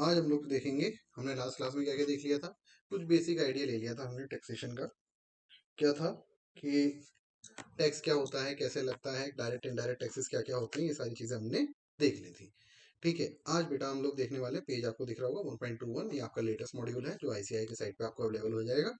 आज हम लोग देखेंगे, हमने लास्ट क्लास में क्या क्या देख लिया था। कुछ बेसिक आइडिया ले लिया था हमने टैक्सेशन का। क्या था कि टैक्स क्या होता है, कैसे लगता है, डायरेक्ट इनडायरेक्ट टैक्सेस क्या क्या होते हैं, ये सारी चीजें हमने देख ली थी। ठीक है, आज बेटा हम लोग देखने वाले, पेज आपको दिख रहा होगा 1.21, ये आपका लेटेस्ट मॉड्यूल है जो आईसीआई की साइट पे आपको अवेलेबल हो जाएगा।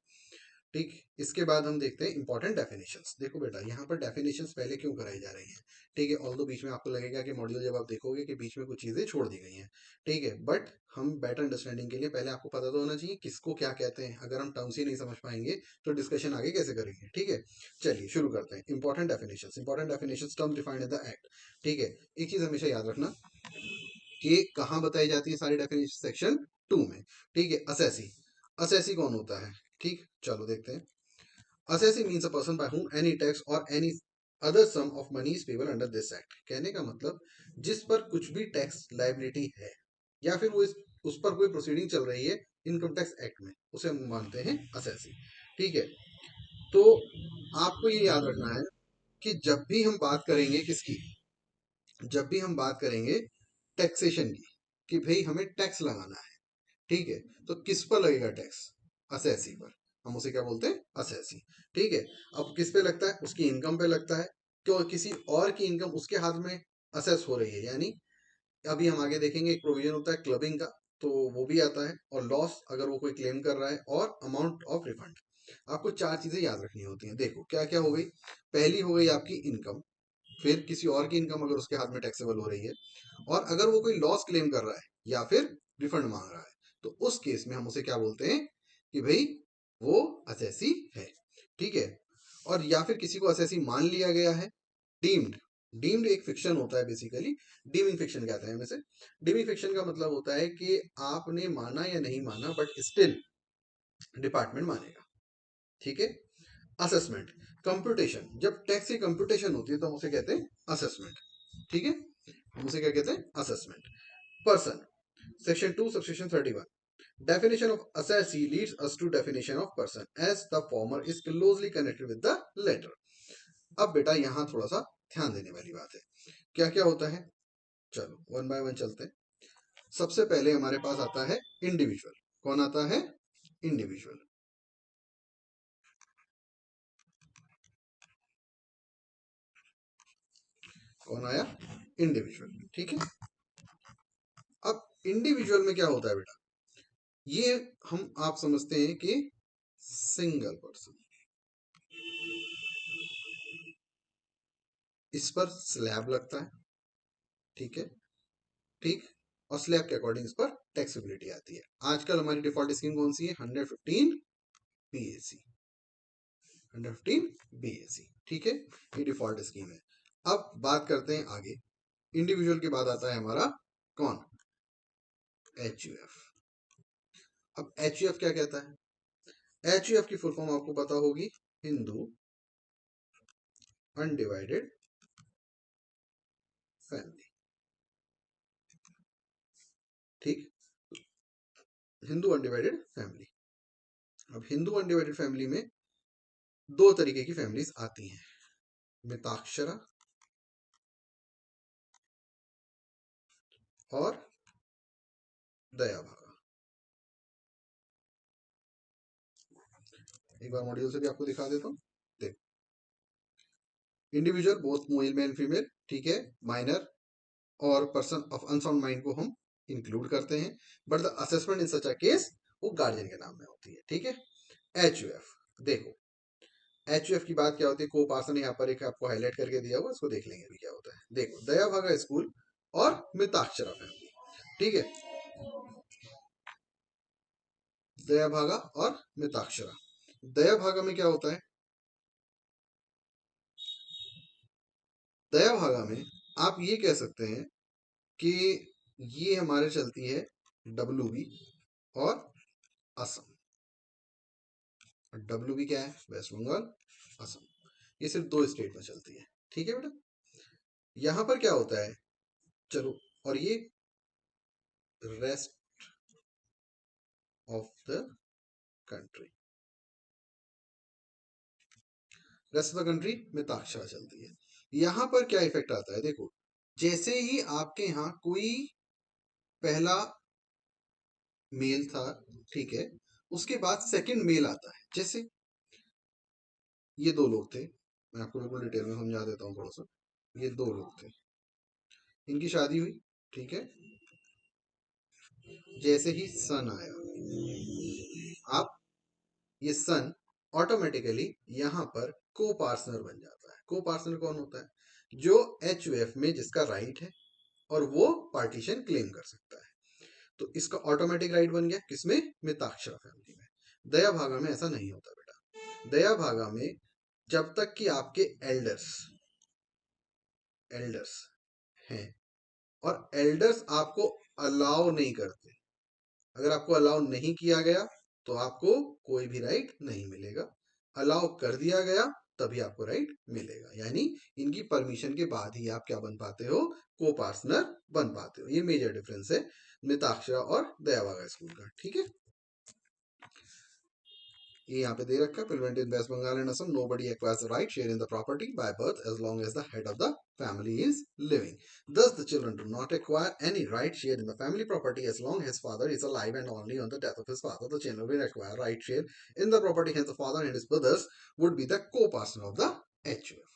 ठीक, इसके बाद हम देखते हैं इंपॉर्टेंट डेफिनेशंस। देखो बेटा, यहाँ पर डेफिनेशंस पहले क्यों कराई जा रही हैं। ठीक है, ऑल्दो बीच में आपको लगेगा कि मॉड्यूल जब आप देखोगे कि बीच में कुछ चीजें छोड़ दी गई हैं। ठीक है, बट हम बेटर अंडरस्टैंडिंग के लिए पहले आपको पता तो होना चाहिए किसको क्या कहते हैं। अगर हम टर्म्स ही नहीं समझ पाएंगे तो डिस्कशन आगे कैसे करेंगे। ठीक है, चलिए शुरू करते हैं। Important definitions, term defined in the act. ठीक है, एक चीज हमेशा याद रखना कि कहाँ बताई जाती है सारी डेफिनेशन, सेक्शन 2 में। ठीक है, असेसी, असेसी कौन होता है। ठीक, चलो देखते हैं। Assessee means a person by whom any tax or any other sum of money is payable under this act। कहने का मतलब जिस पर कुछ भी टैक्स लाइबिलिटी है या फिर वो उस पर कोई प्रोसीडिंग चल रही है इनकम टैक्स एक्ट में, उसे हम मानते हैं असेसी। ठीक है, तो आपको ये याद रखना है कि जब भी हम बात करेंगे किसकी, जब भी हम बात करेंगे टैक्सेशन की, कि भाई हमें टैक्स लगाना है। ठीक है, तो किस पर लगेगा टैक्स, असेसी पर। हम उसे क्या बोलते हैं, असेसी। ठीक है, अब किस पे लगता है, उसकी इनकम पे लगता है। क्यों, किसी और की इनकम उसके हाथ में असेस हो रही है, यानी अभी हम आगे देखेंगे एक प्रोविजन होता है क्लबिंग का, तो वो भी आता है। और लॉस अगर वो कोई क्लेम कर रहा है, और अमाउंट ऑफ रिफंड। आपको चार चीजें याद रखनी होती हैं। देखो क्या क्या हो गई। पहली हो गई आपकी इनकम, फिर किसी और की इनकम अगर उसके हाथ में टैक्सेबल हो रही है, और अगर वो कोई लॉस क्लेम कर रहा है या फिर रिफंड मांग रहा है, तो उस केस में हम उसे क्या बोलते हैं कि भाई वो असेसी है। ठीक है, और या फिर किसी को असेसी मान लिया गया है, डीम्ड। डीम्ड एक फिक्शन होता है बेसिकली। डीमिंग फिक्शन कहते हैं हम इसे। डीमिंग फिक्शन का मतलब होता है कि आपने माना या नहीं माना, बट स्टिल डिपार्टमेंट मानेगा। ठीक है, असेसमेंट, कंप्यूटेशन, जब टैक्स की कंप्यूटेशन होती है तो हम उसे कहते हैं असेसमेंट। ठीक है, हम उसे क्या कहते हैं, assessment. Person, section 2 subsection 31, definition of assessee leads us to definition of person as the former is closely connected with the latter। अब बेटा यहाँ थोड़ा सा ध्यान देने वाली बात है। क्या क्या होता है, चलो वन बाय वन चलते हैं। सबसे पहले हमारे पास आता है इंडिविजुअल। कौन आता है, इंडिविजुअल। कौन आया, इंडिविजुअल। ठीक है, अब इंडिविजुअल में क्या होता है बेटा, ये हम आप समझते हैं कि सिंगल पर्सन, इस पर स्लैब लगता है। ठीक है, ठीक, और स्लैब के अकॉर्डिंग इस पर टैक्सेबिलिटी आती है। आजकल हमारी डिफॉल्ट स्कीम कौन सी है, 115 बीएसी, 115 बीएसी। ठीक है, ये डिफॉल्ट स्कीम है। अब बात करते हैं आगे। इंडिविजुअल के बाद आता है हमारा कौन, एचयूएफ। अब एचयूएफ क्या कहता है, एचयूएफ की फुल फॉर्म आपको पता होगी, हिंदू अनडिवाइडेड फैमिली। ठीक, हिंदू अनडिवाइडेड फैमिली। अब हिंदू अनडिवाइडेड फैमिली में दो तरीके की फैमिलीज आती हैं, मिताक्षरा और दया भागा। एक बार मॉड्यूल से भी आपको दिखा देता हूँ। देखो, individual both male and female. ठीक है, माइनर और पर्सन ऑफ अनसाउंड माइंड को हम इंक्लूड करते हैं, but the assessment in such a case वो गार्जियन के नाम में होती है। ठीक है, एचयूएफ, देखो एचयूएफ की बात क्या होती है, को पार्सन यहाँ पर एक आपको हाईलाइट करके दिया हुआ, इसको देख लेंगे अभी क्या होता है। देखो, दया भागा स्कूल और मिताक्षरा फैमिली। ठीक है, दया भागा और मिताक्षरा। दया भागा में क्या होता है, दया भागा में आप ये कह सकते हैं कि ये हमारे चलती है डब्ल्यू और असम। डब्ल्यू क्या है, वेस्ट बंगाल, असम। ये सिर्फ दो स्टेट में चलती है। ठीक है बेटा, यहां पर क्या होता है, चलो, और ये rest of the country, rest of the country में ताक्षरा चलती है। यहां पर क्या इफेक्ट आता है, देखो जैसे ही आपके यहाँ कोई पहला मेल था, ठीक है। उसके बाद सेकंड मेल आता है, जैसे ये दो लोग थे, मैं आपको बिल्कुल डिटेल में समझा देता हूँ थोड़ा सा। ये दो लोग थे, इनकी शादी हुई, ठीक है। जैसे ही सन आया, आप ये सन ऑटोमेटिकली यहाँ पर को पार्टनर बन जाता है। को पार्टनर कौन होता है? जो एच में जिसका राइट है और वो पार्टीशन क्लेम कर सकता है। तो इसका ऑटोमेटिक राइट बन गया किसमें? मिताक्षरा फैमिली में। दया भागा में ऐसा नहीं होता बेटा। दया भागा में जब तक कि आपके एल्डर्स एल्डर्स हैं और एल्डर्स आपको अलाउ नहीं करते, अगर आपको अलाउ नहीं किया गया तो आपको कोई भी राइट नहीं मिलेगा। अलाउ कर दिया गया तभी आपको राइट मिलेगा, यानी इनकी परमिशन के बाद ही आप क्या बन पाते हो? को पार्टनर बन पाते हो। ये मेजर डिफरेंस है मिताक्षरा और दयावागा स्कूल का, ठीक है। ये यहाँ पे दे रखा है, prevent in West Bengal and Assam nobody acquires the right share in the property by birth as long as the head of the family is living. Thus, the children do not acquire any right share in the family property as long as father is alive, and only on the death of his father the children will acquire right share in the property. Hence, the father and his brothers would be the co-partner of the HUF.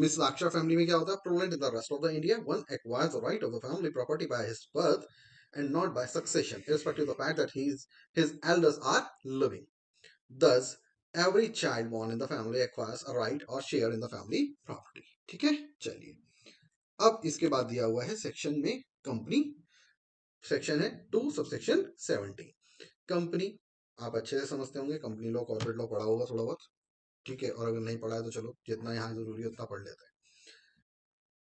Miss Laksha family में क्या होता है? Prevalent in the rest of the India, one acquires the right of the family property by his birth and not by succession, irrespective of the fact that his elders are living. Thus, every child born in the family acquires a right or share in the family property. ठीक है, चलिए अब इसके बाद दिया हुआ है section में कंपनी। सेक्शन है 2 सबसेक्शन 17। कंपनी आप अच्छे से समझते होंगे, कंपनी लॉ कॉर्पोरेट लॉ पढ़ा होगा थोड़ा बहुत, ठीक है। और अगर नहीं पढ़ा है तो चलो जितना यहाँ जरूरी है उतना पढ़ लेते हैं।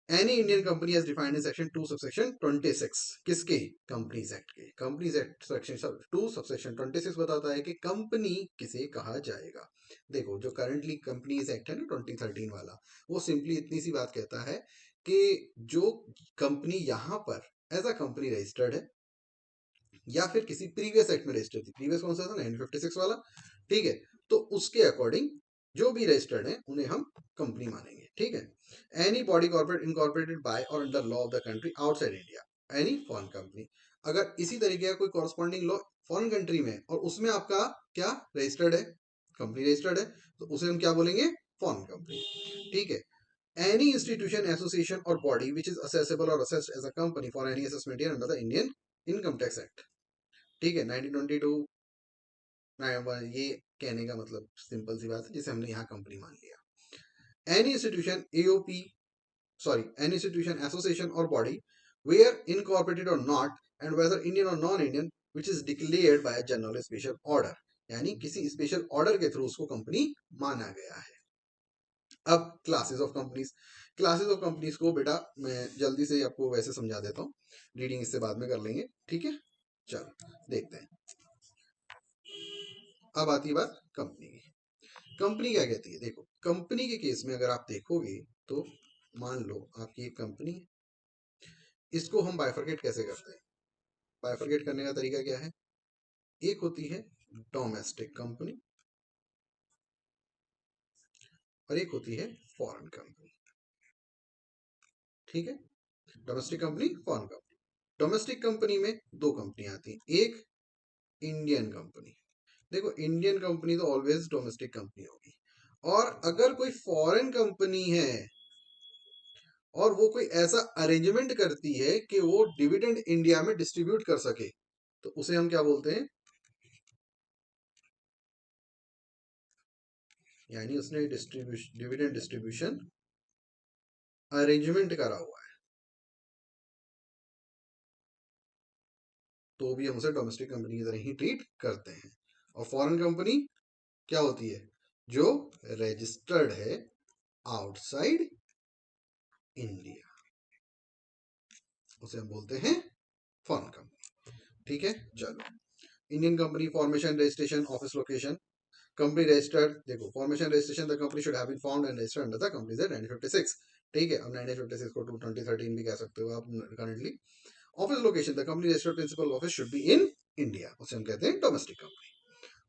Any Indian company as defined in section 2 subsection 26 किसके? कंपनीज एक्ट के। कंपनीज एक्ट सेक्शन 2 सबसेक्शन 26 बताता है कि कंपनी किसे कहा जाएगा। देखो जो करंटली कंपनीज एक्ट है ना 2013 वाला, वो सिंपली इतनी सी बात कहता है कि जो कंपनी यहाँ पर एज अ कंपनी रजिस्टर्ड है या फिर किसी प्रीवियस एक्ट में रजिस्टर्ड थी, प्रीवियस कौन सा था? 1956 वाला, ठीक है। तो उसके अकॉर्डिंग जो भी रजिस्टर्ड है उन्हें हम कंपनी मानेंगे, ठीक है। Any body corporate incorporated by or under law of the country outside India, any foreign company. अगर इसी तरीके का कोई कॉरस्पॉन्डिंग लॉ फॉरेन कंट्री में और उसमें आपका क्या रजिस्टर्ड है? कंपनी रजिस्टर्ड है, तो उसे हम क्या बोलेंगे? फॉरेन कंपनी, ठीक है। एनी इंस्टीट्यूशन एसोसिएशन और बॉडी विच इज असेसेबल और assessed as a company for any assessment year under the Indian income tax act, ठीक है। 1922 ये कहने का मतलब सिंपल सी बात है, जिसे हमने यहाँ कंपनी मान लिया। Any institution AOP sorry any institution association और बॉडी वेयर इनकॉर्पोरेटेड और नॉट एंड वेदर इंडियन और non Indian which is declared by general special order, यानी किसी स्पेशल ऑर्डर के थ्रू उसको कंपनी माना गया है। अब classes of companies. Classes of companies को बेटा मैं जल्दी से आपको वैसे समझा देता हूँ, रीडिंग इससे बाद में कर लेंगे, ठीक है। चलो देखते हैं। अब आती है बात कंपनी की। कंपनी क्या कहती है? देखो कंपनी के केस में अगर आप देखोगे तो मान लो आपकी एक कंपनी है, इसको हम बाइफरकेट कैसे करते हैं? बाइफरकेट करने का तरीका क्या है? एक होती है डोमेस्टिक कंपनी और एक होती है फॉरेन कंपनी, ठीक है। Domestic company, foreign company. Domestic company में दो कंपनी आती हैं, एक इंडियन कंपनी। देखो इंडियन कंपनी तो ऑलवेज डोमेस्टिक कंपनी होगी, और अगर कोई फॉरेन कंपनी है और वो कोई ऐसा अरेंजमेंट करती है कि वो डिविडेंड इंडिया में डिस्ट्रीब्यूट कर सके, तो उसे हम क्या बोलते हैं? यानी उसने डिविडेंड डिस्ट्रीब्यूशन अरेंजमेंट करा हुआ है, तो भी हम उसे डोमेस्टिक कंपनी की तरह ही ट्रीट करते हैं। और फॉरेन कंपनी क्या होती है? जो रजिस्टर्ड है आउटसाइड इंडिया, उसे हम बोलते हैं फॉरेन कंपनी, ठीक है। चलो Indian company formation registration office location company registered. देखो formation registration the company should have been found and registered under the companies act 1956, ठीक है। अब 1956 को 2013 भी कह सकते हो आप currently. Office location the company registered principal office should be in India, उसे हम कहते हैं डोमेस्टिक कंपनी।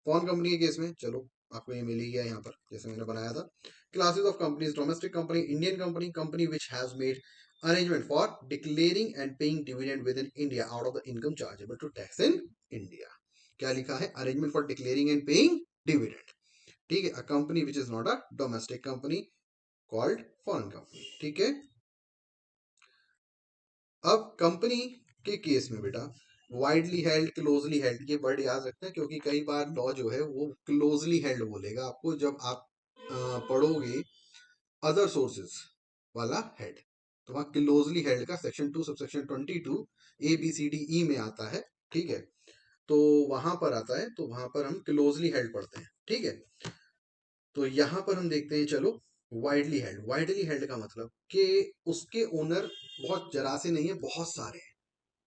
फॉरेन कंपनी के केस में चलो आपको ये मिल ही गया यहाँ पर जैसे मैंने बनाया था। Classes of companies domestic company, Indian company, company which has made arrangement for declaring and paying dividend within India out of the income chargeable to tax in India. क्या लिखा है, arrangement for declaring and paying dividend, ठीक है। A company which is not a domestic company called foreign company, ठीक है। अब company के case में बेटा वाइडली हेल्ड, क्लोजली हेल्ड, ये वर्ड याद रखना है क्योंकि कई बार लॉ जो है वो क्लोजली हेल्ड बोलेगा आपको जब आप पढ़ोगे अदर सोर्सेज वाला हेड, तो वहां क्लोजली हेल्ड का सेक्शन 2 सबसेक्शन 22 ABCDE में आता है, ठीक है। तो वहां पर आता है, तो वहां पर हम क्लोजली हेल्ड पढ़ते हैं, ठीक है। तो यहां पर हम देखते हैं, चलो वाइडली हेल्ड, वाइडली हेल्ड का मतलब कि उसके ओनर बहुत जरा से नहीं है, बहुत सारे हैं,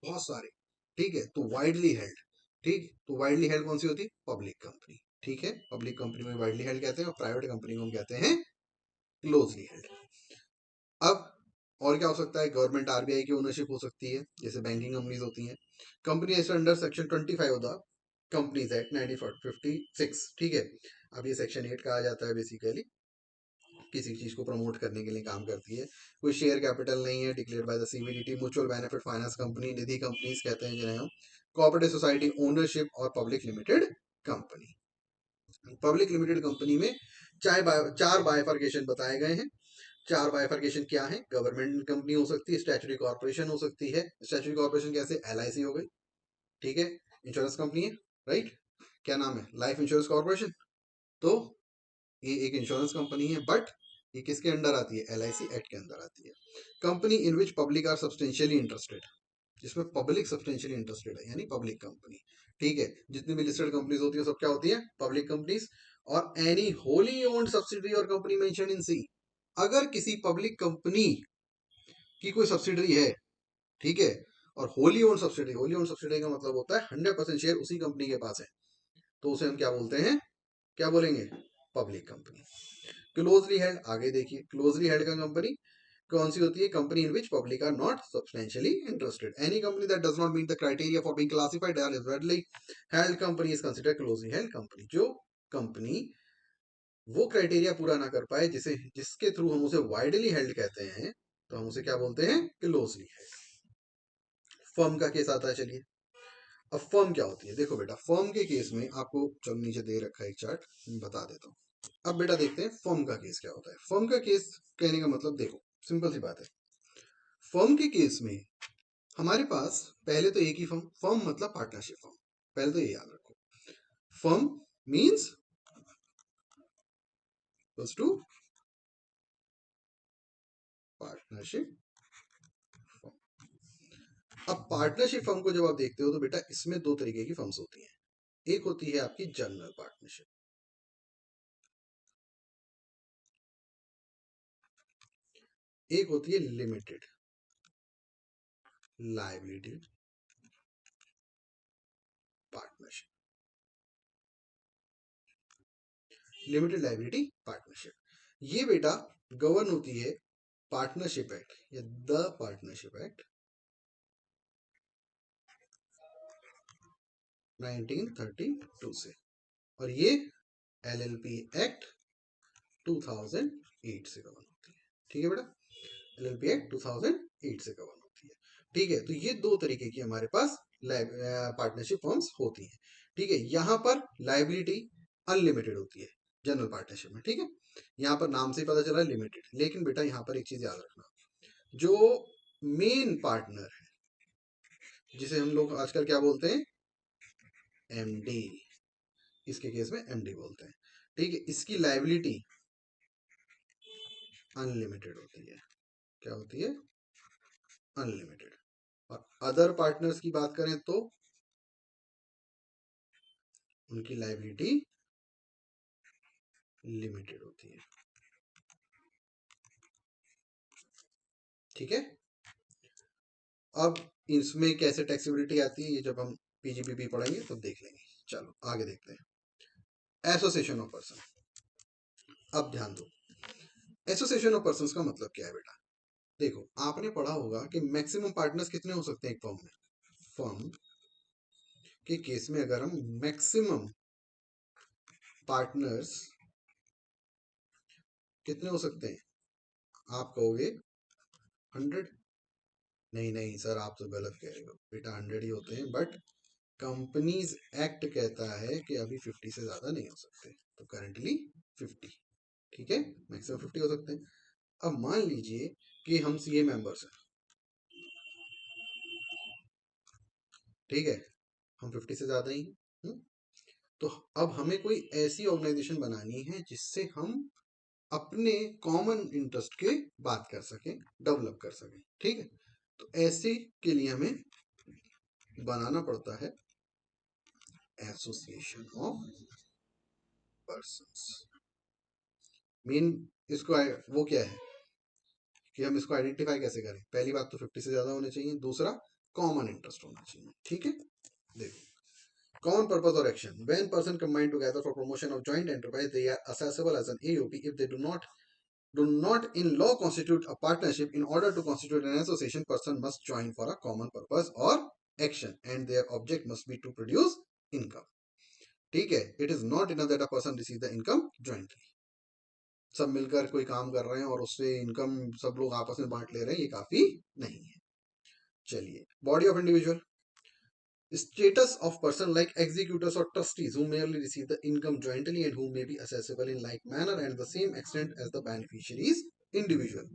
बहुत सारे, ठीक है। तो वाइडली हेल्ड, ठीक, तो वाइडली हेल्ड कौन सी होती है, पब्लिक कंपनी, ठीक है। पब्लिक कंपनी में वाइडली हेल्ड कहते हैं और प्राइवेट कंपनी को हम कहते हैं क्लोजली हेल्ड। अब और क्या हो सकता है, गवर्नमेंट RBI की ओनरशिप हो सकती है, जैसे बैंकिंग कंपनीज होती हैं। Company under section 25 of the companies act 1956, ठीक है। अब ये सेक्शन 8 का आ जाता है, बेसिकली किसी चीज को प्रमोट करने के लिए काम करती है। कोई शेयर कैपिटल नहीं है, declared by the CBDT, mutual benefit finance company, Nidhi companies कहते हैं जिन्हें हम, कोऑपरेटिव सोसाइटी, ओनरशिप और public limited company. Public limited company में चार बाइफर्केशन बताए गए हैं। चार बाइफर्केशन क्या है, गवर्नमेंट कंपनी हो सकती है, स्टैट्यूटरी कॉर्पोरेशन हो सकती है। स्टैट्यूटरी कॉर्पोरेशन कैसे, LIC हो गई, ठीक है, इंश्योरेंस कंपनी है, राइट, क्या नाम है, लाइफ इंश्योरेंस कॉर्पोरेशन। तो ये एक इंश्योरेंस कंपनी है, बट ये किसके अंडर आती है, LIC एक्ट के अंदर आती है। Company in which public are substantially interested, जिसमें पब्लिक सब्सटेंशियली इंटरेस्टेड है, यानी पब्लिक कंपनी, ठीक है। जितनी भी लिस्टेड कंपनीज होती है सब क्या होती है, पब्लिक कंपनीज। और एनी होली ओन्ड सब्सिडरी और कंपनी मेंशन इन सी, अगर किसी पब्लिक कंपनी की कोई सब्सिडरी है, ठीक है, और Holi own subsidiary, Holi own subsidiary का मतलब होता है 100% शेयर उसी कंपनी के पास है, तो उसे हम क्या बोलते हैं, क्या बोलेंगे, पब्लिक कंपनी। क्लोजली हेल्ड, आगे देखिए, क्लोजली हेल्ड का कंपनी कौन सी होती है, company in which public are not substantially interested, any company that does not meet the criteria for being classified as widely held company is considered closely held company. जो company वो criteria पूरा ना कर पाए जिसे जिसके थ्रू हम उसे वाइडली हेल्ड कहते हैं, तो हम उसे क्या बोलते हैं, क्लोजली हेल्ड। फर्म का केस आता है, चलिए अब फर्म क्या होती है, देखो बेटा फर्म के केस में आपको, चलो नीचे दे रखा है एक चार्ट, बता देता हूँ। अब बेटा देखते हैं फर्म का केस क्या होता है। फर्म का केस कहने का मतलब, देखो सिंपल सी बात है, फर्म के केस में हमारे पास पहले तो एक ही फर्म, फर्म मतलब पार्टनरशिप फर्म, पहले तो ये याद रखो, firm means equals to partnership firm. अब पार्टनरशिप फर्म को जब आप देखते हो तो बेटा इसमें दो तरीके की फर्म्स होती हैं। एक होती है आपकी जनरल पार्टनरशिप, एक होती है limited liability partnership, limited liability partnership. ये बेटा गवर्न होती है पार्टनरशिप एक्ट या द पार्टनरशिप एक्ट 1932 से, और ये LLP एक्ट 2008 से गवर्न होती है, ठीक है बेटा, LLP एक्ट 2008 से गवर्न होती है, ठीक है। तो ये दो तरीके की हमारे पास पार्टनरशिप फर्म्स होती हैं, ठीक है। यहाँ पर लाइबिलिटी अनलिमिटेड होती है जनरल पार्टनरशिप में, ठीक है। यहाँ पर नाम से ही पता चला लिमिटेड, लेकिन बेटा यहाँ पर एक चीज याद रखना, जो मेन पार्टनर है जिसे हम लोग आजकल क्या बोलते हैं, MD, इसके केस में MD बोलते हैं, ठीक है। इसकी लाइबिलिटी अनलिमिटेड होती है, क्या होती है, अनलिमिटेड। और अदर पार्टनर्स की बात करें तो उनकी लाइबिलिटी लिमिटेड होती है, ठीक है। अब इसमें कैसे टैक्सेबिलिटी आती है, ये जब हम PGBP पढ़ेंगे तो देख लेंगे। चलो आगे देखते हैं, एसोसिएशन ऑफ पर्सन। अब ध्यान दो, एसोसिएशन ऑफ पर्सन का मतलब क्या है बेटा, देखो आपने पढ़ा होगा कि मैक्सिमम पार्टनर्स कितने हो सकते हैं एक फर्म में। फर्म के केस में अगर हम मैक्सिमम पार्टनर्स कितने हो सकते हैं, आप कहोगे 100, नहीं नहीं सर आप तो गलत कह रहे हो बेटा, 100 ही होते हैं, बट कंपनीज एक्ट कहता है कि अभी 50 से ज्यादा नहीं हो सकते, तो करंटली 50, ठीक है, मैक्सिमम 50 हो सकते हैं। अब मान लीजिए कि हम सीए मेंबर्स हैं, ठीक है, हम 50 से ज्यादा ही हैं, तो अब हमें कोई ऐसी ऑर्गेनाइजेशन बनानी है जिससे हम अपने कॉमन इंटरेस्ट के बात कर सकें, डेवलप कर सकें, ठीक है। तो ऐसे के लिए हमें बनाना पड़ता है एसोसिएशन ऑफ पर्संस। मेन इसको वो क्या है कि हम इसको आइडेंटिफाई कैसे करें। पहली बात तो 50 से ज्यादा होने चाहिए, दूसरा कॉमन इंटरेस्ट होना चाहिए, ठीक है। देखो, कॉमन पर्पस और action, when person combine together for promotion of joint enterprise they are assessable as an AOP if they do not in law constitute a partnership. In order to constitute an association, person must join for a common purpose or action and their object must be to produce income, ठीक है। It is not enough that a person receive the income jointly, सब मिलकर कोई काम कर रहे हैं और उससे इनकम सब लोग आपस में बांट ले रहे हैं, ये काफी नहीं है। चलिए, body of individual, status of person like executors or trustees who merely receive the income jointly and who may be assessable in like manner and the same extent as the beneficiaries individual।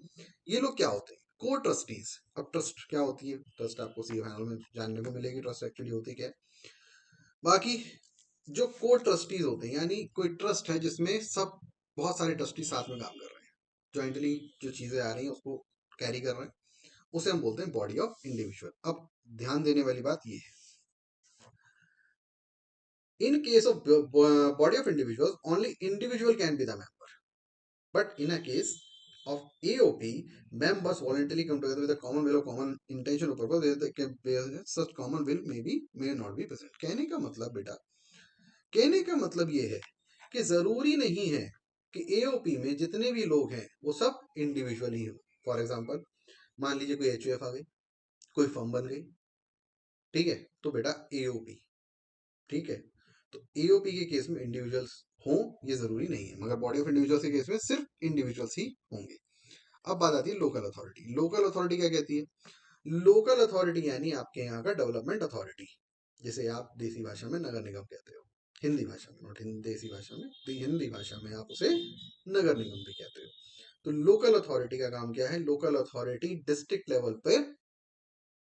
ये लोग क्या होते हैं? को trustees. अब trust क्या होती है? ट्रस्ट आपको सी फाइनल में जानने को मिलेगी ट्रस्ट एक्चुअली होती क्या है। बाकी जो को ट्रस्टीज होते हैं, यानी कोई ट्रस्ट है जिसमें सब बहुत सारे ट्रस्टी साथ में काम कर रहे हैं, ज्वाइंटली जो चीजें आ रही हैं उसको कैरी कर रहे हैं, उसे हम बोलते हैं बॉडी ऑफ इंडिविजुअल। अब ध्यान देने वाली बात ये है, in case of body of individuals, only individual can be the member, but in a case of AOP, members voluntarily come together with a common will or common intention or purpose, such common will may not be present। कहने का मतलब बेटा, कहने का मतलब ये है कि जरूरी नहीं है कि एओपी में जितने भी लोग हैं वो सब इंडिविजुअल ही हो। फॉर एग्जाम्पल, मान लीजिए कोई एचयूएफ आ गई, कोई फर्म बन गई, ठीक है, तो बेटा एओपी, ठीक है। तो एओपी के केस में इंडिविजुअल्स हों ये जरूरी नहीं है, मगर बॉडी ऑफ इंडिविजुअल्स के केस में सिर्फ इंडिविजुअल्स ही होंगे। अब बात आती है लोकल अथॉरिटी। लोकल अथॉरिटी क्या कहती है? लोकल अथॉरिटी यानी आपके यहाँ का डेवलपमेंट अथॉरिटी, जैसे आप देसी भाषा में नगर निगम कहते हो, हिंदी भाषा में, नॉट देसी भाषा में, हिंदी भाषा में आप उसे नगर निगम भी कहते हो। तो लोकल अथॉरिटी का काम क्या है? लोकल अथॉरिटी डिस्ट्रिक्ट लेवल पर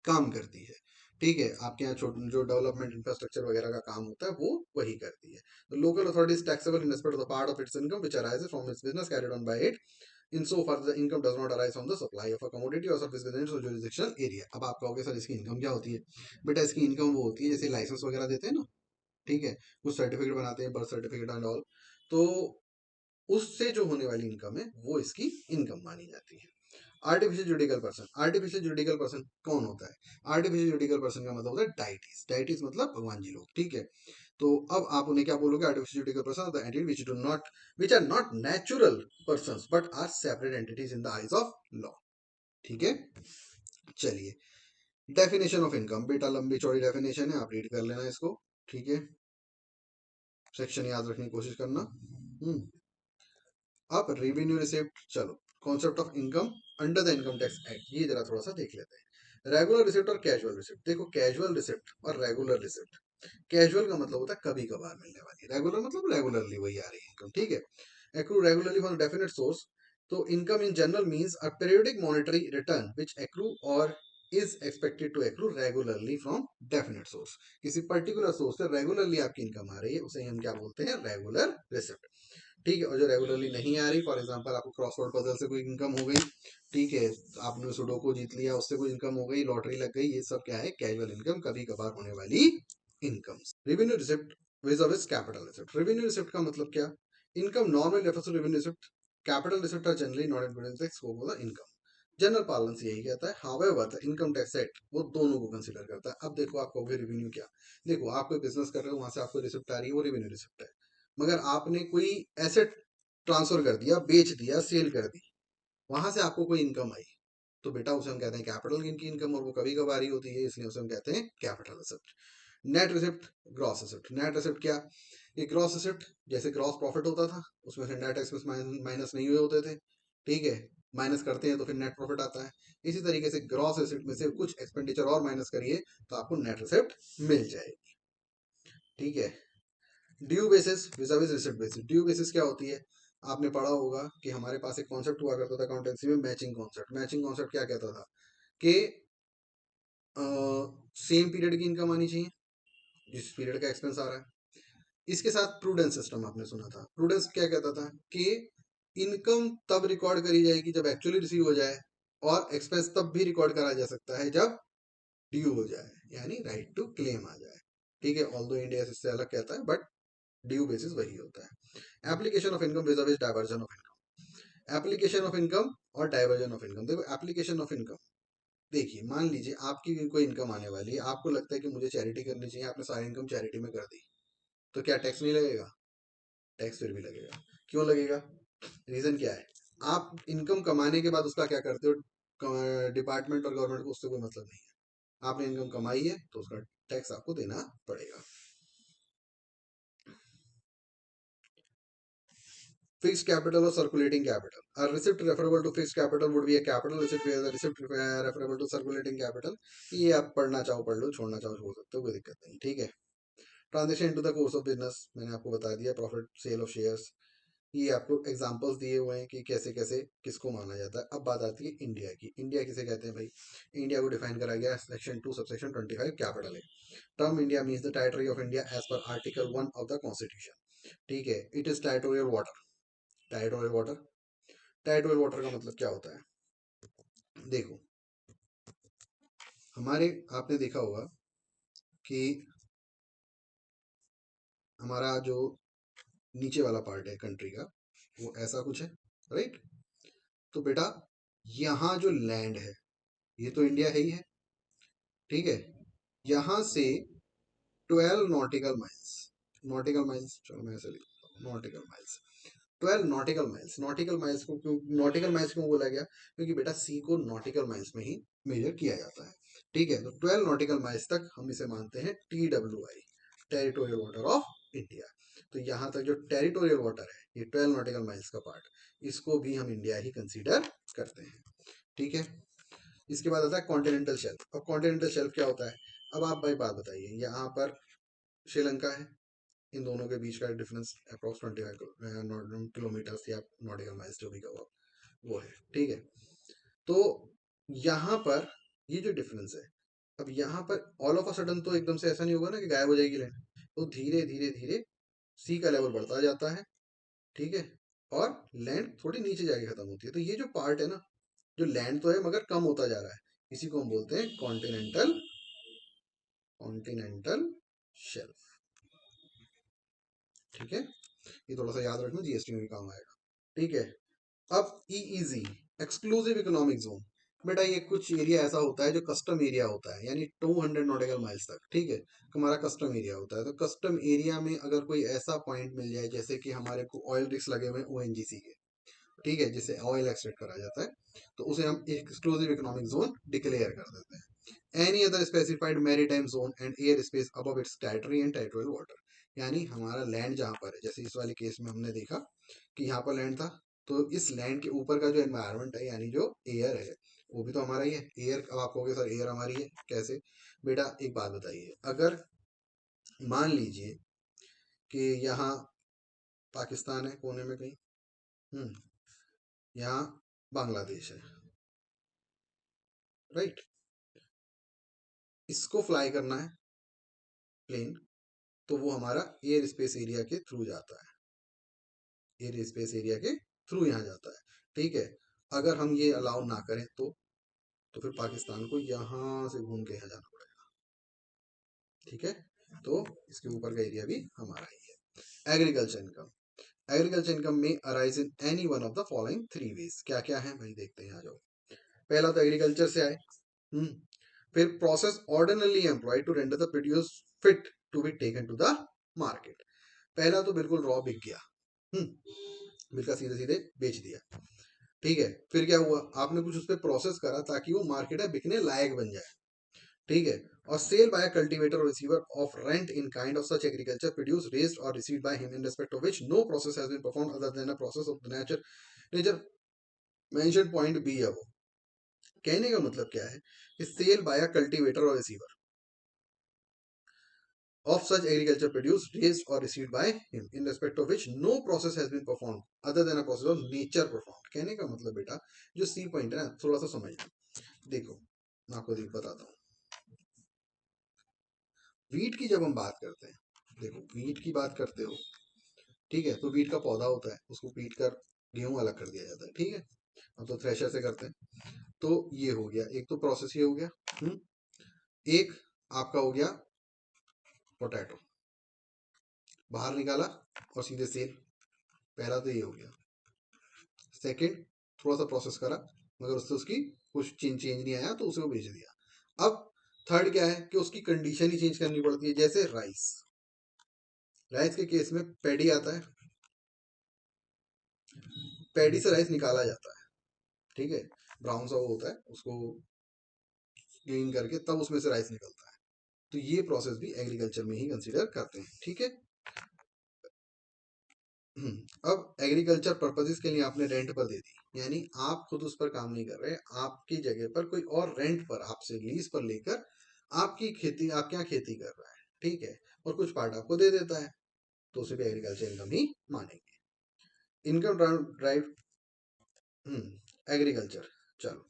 काम करती है, ठीक है। आपके यहाँ जो डेवलपमेंट इंफ्रास्ट्रक्चर वगैरह का काम होता है वो वही करती है। तो local authorities taxable in respect of the part of its income which arises from its business carried on by it in so far the income does not arise from the supply of a commodity or service within its jurisdictional area. अब आप कहोगे sir इसकी income क्या होती है? बेटा इसकी income वो होती है जैसे लाइसेंस वगैरह देते हैं ना, ठीक है, कुछ सर्टिफिकेट बनाते हैं, बर्थ सर्टिफिकेट एंड ऑल, तो उससे जो होने वाली इनकम है वो इसकी इनकम मानी जाती है। Artificial judicial person, artificial judicial person कौन होता है? आर्टिफिशियल जुडिकल पर्सन का मतलब होता है डाइटीज। डाइटीज मतलब भगवान जी लोग, ठीक है। तो अब आप उन्हें क्या बोलोगे? Artificial judicial person the entity which are not natural persons but are separate entities in the eyes of law, ठीक है। चलिए, डेफिनेशन ऑफ इनकम, बेटा लंबी चौड़ी डेफिनेशन है, आप रीड कर लेना इसको, ठीक है, सेक्शन याद रखने की कोशिश करना। अब रेवेन्यू रिसिप्ट, चलो, concept of income under the income tax act, ये जरा थोड़ा सा देख लेते हैं। रेगुलर रिसिप्ट और कैजुअल रिसिप्ट। देखो, कैजुअल रिसिप्ट और रेगुलर रिसिप्ट, कैजुअल का मतलब होता है कभी कभार मिलने वाली, रेगुलर मतलब रेगुलरली वही आ रही है इनकम, ठीक है। Accrue regularly for definite source, तो income in general means a periodic monetary return which accrue or is expected to accrue regularly from definite source. किसी पर्टिकुलर सोर्स से रेगुलरली आपकी इनकम आ रही है, उसे हम क्या बोलते हैं? रेगुलर रिसिप्ट, ठीक है। और जो रेगुलरली नहीं आ रही, फॉर एग्जांपल आपको क्रॉसवर्ड पजल से कोई इनकम हो गई, ठीक है, आपने सुडोको जीत लिया उससे कोई इनकम हो गई, लॉटरी लग गई, ये सब क्या है? कैजुअल इनकम, कभी कभार होने वाली income. Revenue receipt viz capital receipt. Revenue receipt का मतलब क्या? Income normally refers to revenue receipt, capital receipt are generally not included in the scope of the income. General parlance यही कहता है। However the income tax act वो दोनों को consider करता है। अब देखो, आप कहोगे रेवेन्यू क्या? देखो, आप कोई बिजनेस कर रहे हो, वहां से आपको रिसिप्ट आ रही है, वो रेवेन्यू रिसिप्ट है। मगर आपने कोई एसेट ट्रांसफर कर दिया, बेच दिया, सेल कर दी, वहां से आपको कोई इनकम आई, तो बेटा उसे हम कहते हैं कैपिटल गेन की इनकम, और वो कभी कभार ही होती है, इसलिए उसे हम कहते हैं capital receipt. Net receipt, gross receipt. Net receipt क्या? ये ग्रॉस रिसिप्ट जैसे ग्रॉस प्रॉफिट होता था, उसमें से नेट एक्सपेंस माइनस नहीं हुए होते थे, ठीक है, माइनस करते हैं तो फिर नेट प्रॉफिट आता है। इसी तरीके से ग्रॉस रिसिप्ट में से कुछ एक्सपेंडिचर और माइनस करिए तो आपको नेट रिसिप्ट मिल जाएगी। ठीक है। Due basis vis a vis receipt basis. Due basis क्या होती है? आपने पढ़ा होगा कि हमारे पास एक कॉन्सेप्ट हुआ करता था अकाउंटेंसी में, मैचिंग कॉन्सेप्ट। मैचिंग कॉन्सेप्ट क्या कहता था कि सेम पीरियड की इनकम आनी चाहिए जिस पीरियड का एक्सपेंस आ रहा है। इसके साथ प्रूडेंस सिस्टम आपने सुना था। प्रूडेंस क्या कहता था कि इनकम तब रिकॉर्ड करी जाएगी जब एक्चुअली रिसीव हो जाए, और एक्सपेंस तब भी रिकॉर्ड करा जा सकता है जब ड्यू हो जाए, यानी राइट टू क्लेम आ जाए। ठीक है, ऑल्दो इंडिया इससे अलग कहता है, बट ड्यू बेसिस वही होता है। Application of income विज़ diversion of income. Application of income और डाइवर्जन ऑफ इनकम। देखो, एप्लीकेशन ऑफ इनकम, देखिए मान लीजिए आपकी भी कोई इनकम आने वाली है, आपको लगता है कि मुझे चैरिटी करनी चाहिए, आपने सारी इनकम चैरिटी में कर दी, तो क्या टैक्स नहीं लगेगा? टैक्स फिर भी लगेगा। क्यों लगेगा? रीजन क्या है? आप इनकम कमाने के बाद उसका क्या करते हो? डिपार्टमेंट और गवर्नमेंट को उससे कोई मतलब नहीं है। आपने इनकम कमाई है तो उसका टैक्स आपको देना पड़ेगा। Fixed capital or circulating capital. A receipt referable to fixed capital would be a capital receipt, where the receipt referable to circulating capital. ये आप पढ़ना चाहो पढ़ लो, छोड़ना चाहो छोड़ सकते हो, कोई दिक्कत नहीं। ठीक है। Transaction into the course of business, मैंने आपको बता दिया। प्रॉफिट, सेल ऑफ शेयर्स, ये आपको एग्जांपल्स दिए हुए हैं कि कैसे कैसे किसको माना जाता है। अब बात आती है इंडिया की। इंडिया किसे कहते हैं भाई? इंडिया को डिफाइन करा गया section 2 subsection 25 capital A. Term India means the territory of India as per article 1 of the constitution. ठीक है। It is territorial water. Territorial water, territorial water का मतलब क्या होता है? देखो, हमारे आपने देखा होगा कि हमारा जो नीचे वाला पार्ट है कंट्री का, वो ऐसा कुछ है, राइट? तो बेटा, यहाँ जो लैंड है ये तो इंडिया है ही है। ठीक है। यहाँ से 12 नॉटिकल माइल्स, नॉटिकल माइल्स, चलो मैं ऐसे लिखता हूँ, nautical miles, 12 nautical miles. Nautical miles को क्यों नॉटिकल माइल्स क्यों बोला गया? क्योंकि बेटा सी को नॉटिकल माइल्स में ही मेजर किया जाता है। ठीक है, तो 12 नॉटिकल माइल्स तक हम इसे मानते हैं TWI, territorial water of India. तो यहाँ तक जो टेरिटोरियल वाटर है, ये 12 नॉटिकल माइल्स का पार्ट, इसको भी हम इंडिया ही कंसीडर करते हैं। ठीक है। इसके बाद आता है कॉन्टिनेंटल शेल्फ। अब कॉन्टिनेंटल शेल्फ क्या होता है? अब आप भाई बात बताइए, यहाँ पर श्रीलंका है, इन दोनों के बीच का डिफरेंस अप्रॉक्स 25 किलोमीटर या नॉटिकल माइल्स जो भी कहो वो है। ठीक है। तो यहाँ पर ये जो डिफरेंस है, अब यहाँ पर ऑल ऑफ अ सडन तो एकदम से ऐसा नहीं होगा ना कि गायब हो जाएगी लैंड। तो धीरे धीरे धीरे सी का लेवल बढ़ता जाता है। ठीक है। और लैंड थोड़ी नीचे जाके खत्म होती है। तो ये जो पार्ट है ना, जो लैंड तो है मगर कम होता जा रहा है, इसी को हम बोलते हैं कॉन्टिनेंटल, कॉन्टिनेंटल शेल्फ। ठीक है। ये थोड़ा सा याद रखना, जीएसटी में भी काम आएगा। ठीक है। अब ईईजी, एक्सक्लूसिव इकोनॉमिक जोन। बेटा ये कुछ एरिया ऐसा होता है जो कस्टम एरिया होता है, यानी 200 नॉटिकल माइल्स तक। ठीक है। हमारा कस्टम एरिया होता है। तो कस्टम एरिया में अगर कोई ऐसा पॉइंट मिल जाए, जैसे कि हमारे को ऑयल रिग्स लगे हुए हैं ओएनजीसी के, ठीक है, जिससे ऑयल एक्सट्रैक्ट करा जाता है, तो उसे हम एक्सक्लूसिव इकोनॉमिक जोन डिक्लेयर कर देते हैं। Any other specified maritime zone and air space above it's territory and territorial water, यानी हमारा लैंड जहाँ पर है, जैसे इस वाले केस में हमने देखा कि यहाँ पर लैंड था, तो इस लैंड के ऊपर का जो एनवायरनमेंट है, यानी जो एयर है, वो भी तो हमारा ही है। एयर, अब आप कहोगे सर एयर हमारी है कैसे? बेटा एक बात बताइए, अगर मान लीजिए कि यहाँ पाकिस्तान है कोने में कहीं, यहाँ बांग्लादेश है, राइट? इसको फ्लाई करना है प्लेन, तो वो हमारा एयर स्पेस एरिया के थ्रू जाता है, एयर स्पेस एरिया के थ्रू यहाँ जाता है। ठीक है। अगर हम ये अलाउ ना करें तो फिर पाकिस्तान को यहाँ से घूम के यहाँ जाना पड़ेगा। ठीक है। तो इसके ऊपर का एरिया भी हमारा ही है। एग्रीकल्चर इनकम, एग्रीकल्चर इनकम में arise in any one of the following 3 ways. क्या क्या है भाई, देखते हैं, आ जाओ। पहला तो एग्रीकल्चर से आए। हम्म फिर process ordinarily employed to render the produce fit to be taken to the market. पहला तो बिल्कुल रॉ बिक गया, बिल्कुल सीधे सीधे बेच दिया। ठीक है। फिर क्या हुआ? आपने कुछ उस पर प्रोसेस करा ताकि वो मार्केट में बिकने लायक बन जाए। ठीक है। और sale by cultivator or receiver of rent in kind of such agriculture produce raised or received by him in respect of which no process has been performed other than a process of the nature mention point B है वो। कहने का मतलब क्या है कि sale by cultivator or receiver, of such agriculture produce raised or received by him in respect of which no process has been performed other than a process of nature performed। कहने का मतलब बेटा जो सी पॉइंट है ना थोड़ा सा समझना। देखो मैं आपको बताता हूँ। वीट की जब हम बात करते हैं, देखो वीट की बात करते हो, ठीक है, तो वीट का पौधा होता है, उसको पीट कर गेहूं अलग कर दिया जाता है, ठीक है। अब तो थ्रेशर से करते हैं। तो ये हो गया, एक तो प्रोसेस ये हो गया। एक आपका हो गया पोटैटो, बाहर निकाला और सीधे सेल। पहला तो ये हो गया। सेकंड, थोड़ा सा प्रोसेस करा मगर उससे उसकी कुछ चेंज नहीं आया तो उसे वो बेच दिया। अब थर्ड क्या है कि उसकी कंडीशन ही चेंज करनी पड़ती है। जैसे राइस, राइस के केस में पैडी आता है, पैडी से राइस निकाला जाता है, ठीक है, ब्राउन सा वो होता है, उसको क्लीन करके तब उसमें से राइस निकलता है। तो ये प्रोसेस भी एग्रीकल्चर में ही कंसीडर करते हैं, ठीक है। अब एग्रीकल्चर पर्पसेस के लिए आपने रेंट पर दे दी, यानी आप खुद उस पर काम नहीं कर रहे, आपकी जगह पर कोई और रेंट पर आपसे लीज पर लेकर आपकी खेती, आप क्या खेती कर रहा है, ठीक है, और कुछ पार्ट आपको दे देता है, तो उसे भी एग्रीकल्चर इनकम ही मानेंगे। Income drive agriculture. चलो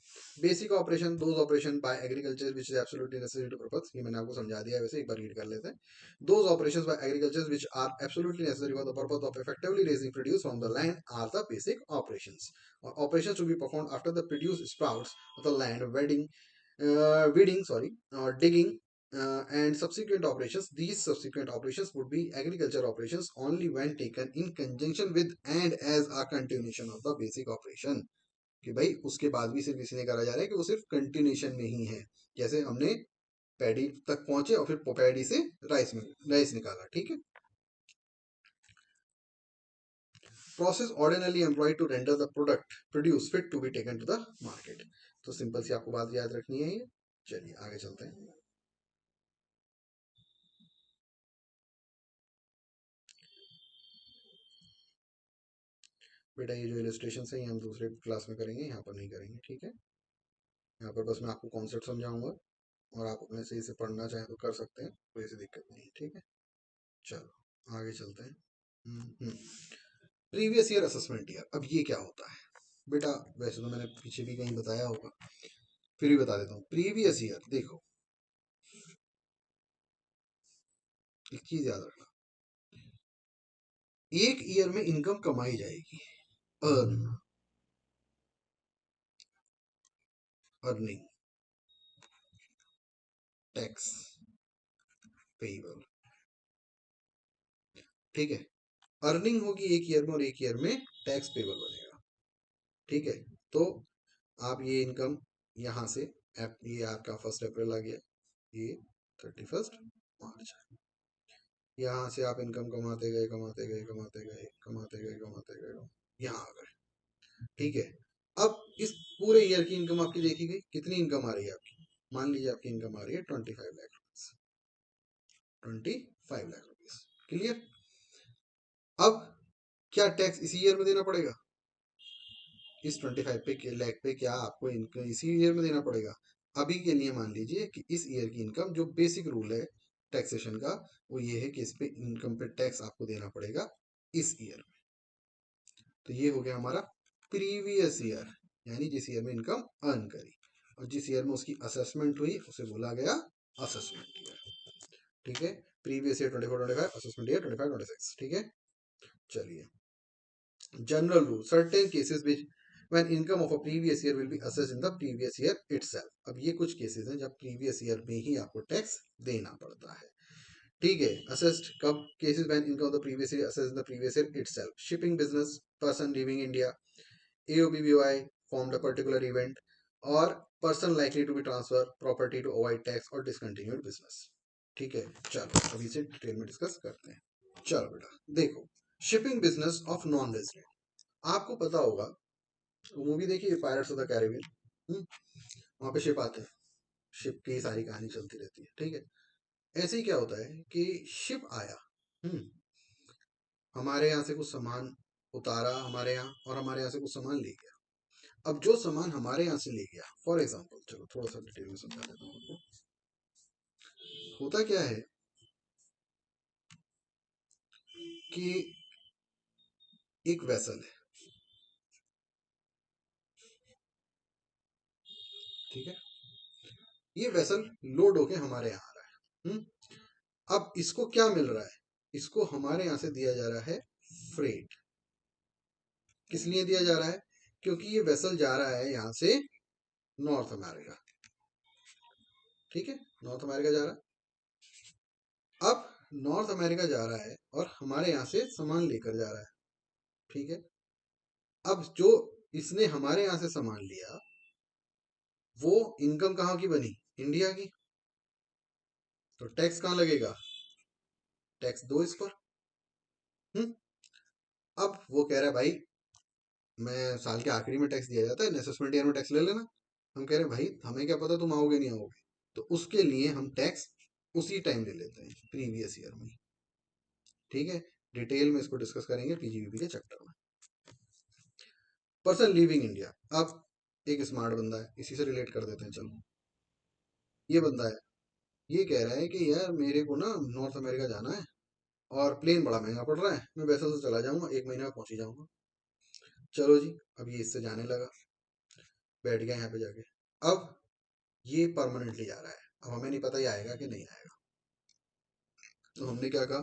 basic operation, those operation by agriculture which is absolutely necessary to purpose, ये मैंने आपको समझा दिया है, वैसे एक बार रीड कर लेते हैं। Those operations by agriculture which are absolutely necessary for the purpose of effectively raising produce from the land are the basic operations. और operations to be performed after the produce sprouts of the land, weeding, sorry, digging, and subsequent operations. These subsequent operations would be agriculture operations only when taken in conjunction with and as a continuation of the basic operation। कि भाई उसके बाद भी सिर्फ इसी ने करा जा रहा है कि वो सिर्फ कंटिन्यूशन में ही है। जैसे हमने पैडी तक पहुंचे और फिर पैडी से राइस में राइस निकाला, ठीक है। Process ordinarily employed to render the product produce fit to be taken to the market. तो सिंपल सी आपको बात याद रखनी है ये। चलिए आगे चलते हैं। बेटा ये जो इलस्ट्रेशन है ये हम दूसरे क्लास में करेंगे, यहाँ पर नहीं करेंगे, ठीक है। यहाँ पर बस मैं आपको कॉन्सेप्ट समझाऊंगा और आप अपने से इसे पढ़ना चाहें तो कर सकते हैं, कोई ऐसी दिक्कत नहीं है, ठीक है। चलो आगे चलते हैं। प्रीवियस ईयर असेसमेंट ईयर, अब ये क्या होता है बेटा? वैसे तो मैंने पीछे भी कहीं बताया होगा, फिर भी बता देता हूँ। प्रीवियस ईयर, देखो एक चीज याद रखना, एक ईयर में इनकम कमाई जाएगी, अर्न, अर्निंग, टैक्स पेएबल, ठीक है। अर्निंग होगी एक ईयर में और एक ईयर में टैक्स पेएबल बनेगा, ठीक है। तो आप ये इनकम यहाँ से, ये आपका 1 अप्रैल आ गया, ये 31 मार्च, यहाँ से आप इनकम कमाते गए कमाते गए कमाते गए कमाते गए कमाते गए, यहाँ आ गए, ठीक है। अब इस पूरे ईयर की इनकम आपकी देखी गई, कितनी इनकम आ रही है आपकी? मान लीजिए आपकी इनकम आ रही है 25 lakh rupees, 25 lakh rupees, clear. अब क्या टैक्स इसी ईयर में देना पड़ेगा? इस 25 लाख पे क्या आपको इनकम इसी ईयर में देना पड़ेगा? अभी के लिए मान लीजिए कि इस ईयर की इनकम, जो बेसिक रूल है टैक्सेशन का, वो ये है कि इस पे इनकम पे टैक्स आपको देना पड़ेगा इस ईयर में। तो ये हो गया हमारा प्रीवियस ईयर, यानी जिस ईयर में इनकम अर्न करी, और जिस ईयर में उसकी असेसमेंट हुई उसे बोला गया असेसमेंट ईयर, ठीक है। प्रीवियस ईयर 24-25, असेसमेंट ईयर 25-26, ठीक है। चलिए, general rule, certain cases which when income of a previous year will be assessed in the previous year itself। अब ये कुछ केसेस हैं जब प्रीवियस ईयर में ही आपको टैक्स देना पड़ता है, ठीक है। असेस्ड कब? Cases when income of the previous year assessed in the previous year itself. Shipping business, person living India, AOBBY formed a particular event, or person likely to be transfer property to avoid tax or discontinued business, ठीक है। चलो अभी से detail में discuss करते हैं। चलो बेटा देखो, shipping business of non resident, आपको पता होगा वो मूवी देखिए पायरेट्स ऑफ द कैरिबियन, वहां पे शिप आते हैं, शिप की सारी कहानी चलती रहती है, ठीक है। ऐसे ही क्या होता है कि शिप आया, हमारे यहाँ से कुछ सामान उतारा हमारे यहाँ, और हमारे यहाँ से कुछ सामान ले गया। अब जो सामान हमारे यहाँ से ले गया, फॉर एग्जाम्पल, चलो थोड़ा सा डिटेल में समझा देता हूँ आपको। होता क्या है कि एक वेसल है, ठीक है, ये वेसल लोड होके हमारे यहाँ आ रहा है। अब इसको क्या मिल रहा है, इसको हमारे यहाँ से दिया जा रहा है फ्रेट। किस लिए दिया जा रहा है, क्योंकि ये वेसल जा रहा है यहाँ से नॉर्थ अमेरिका, ठीक है, नॉर्थ अमेरिका जा रहा है। अब नॉर्थ अमेरिका जा रहा है और हमारे यहाँ से सामान लेकर जा रहा है, ठीक है। अब जो इसने हमारे यहाँ से सामान लिया, वो इनकम कहाँ की बनी, इंडिया की, तो टैक्स कहाँ लगेगा, टैक्स दो इस पर। हम्म अब वो कह रहा है भाई मैं साल के आखिरी में टैक्स दिया जाता है, असेसमेंट ईयर में टैक्स ले लेना। हम कह रहे हैं भाई हमें क्या पता तुम आओगे नहीं आओगे, तो उसके लिए हम टैक्स उसी टाइम ले लेते हैं, प्रीवियस ईयर में, ठीक है। डिटेल में इसको डिस्कस करेंगे पीजीबीपी के चैप्टर में। पर्सन लिविंग इंडिया, अब एक स्मार्ट बंदा है, इसी से रिलेट कर देते हैं, चलो। ये बंदा है, ये कह रहा है कि यार मेरे को ना नॉर्थ अमेरिका जाना है और प्लेन बड़ा महंगा पड़ रहा है, मैं वैसे से चला जाऊंगा, 1 महीने में पहुंच ही जाऊंगा। चलो जी, अब ये इससे जाने लगा, बैठ गया यहाँ पे जाके। अब ये परमानेंटली जा रहा है, अब हमें नहीं पता ये आएगा कि नहीं आएगा। तो हमने क्या कहा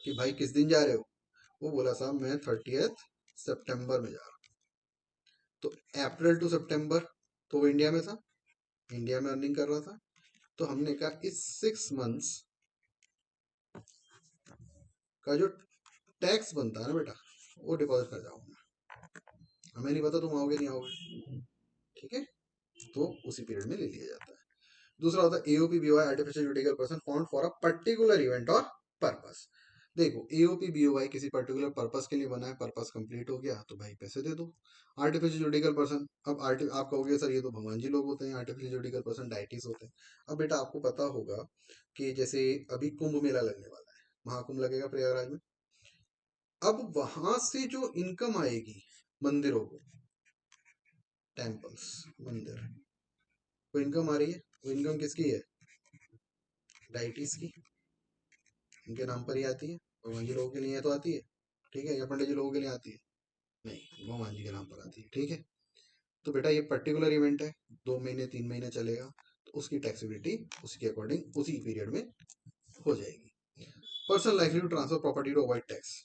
कि भाई किस दिन जा रहे हो, वो बोला साहब मैं 30 सितंबर में जा रहा हूँ। तो अप्रैल टू सितंबर तो वो इंडिया में था, इंडिया में अर्निंग कर रहा था। तो हमने कहा इस 6 मंथ्स का जो टैक्स बनता है ना बेटा, वो डिपॉजिट कर जाऊंगा, हमें नहीं पता तुम आओगे नहीं आओगे, ठीक है। तो उसी पीरियड में ले लिया जाता है। दूसरा होता है AOP BOI, artificial judicial person found for a particular event और पर्पस। देखो एओपी बीओआई किसी पर्टिकुलर पर्पस के लिए बना है, पर्पस कंप्लीट हो गया तो भाई पैसे दे दो। आर्टिफिशियल जुडिकल पर्सन, अब आप कहोगे सर ये तो भगवान जी लोग होते हैं, आर्टिफिशियल जुडिकल पर्सन डाइटिस होते हैं। अब बेटा आपको पता होगा कि जैसे अभी कुंभ मेला लगने वाला है, महाकुंभ लगेगा प्रयागराज में। अब वहां से जो इनकम आएगी मंदिरों को, टेम्पल्स, मंदिर को इनकम आ रही है, वो इनकम किसकी है, डाइटिस की, इनके नाम पर ही आती है। भगवान जी लोगों के लिए तो आती है, ठीक है, या पंडित जी लोगों के लिए आती है, नहीं भगवान जी के नाम पर आती है, ठीक है। तो बेटा ये पर्टिकुलर इवेंट है, 2 महीने 3 महीने चलेगा, तो उसकी टैक्सेबिलिटी उसके अकॉर्डिंग उसी पीरियड में हो जाएगी। Person likely to transfer property to avoid tax.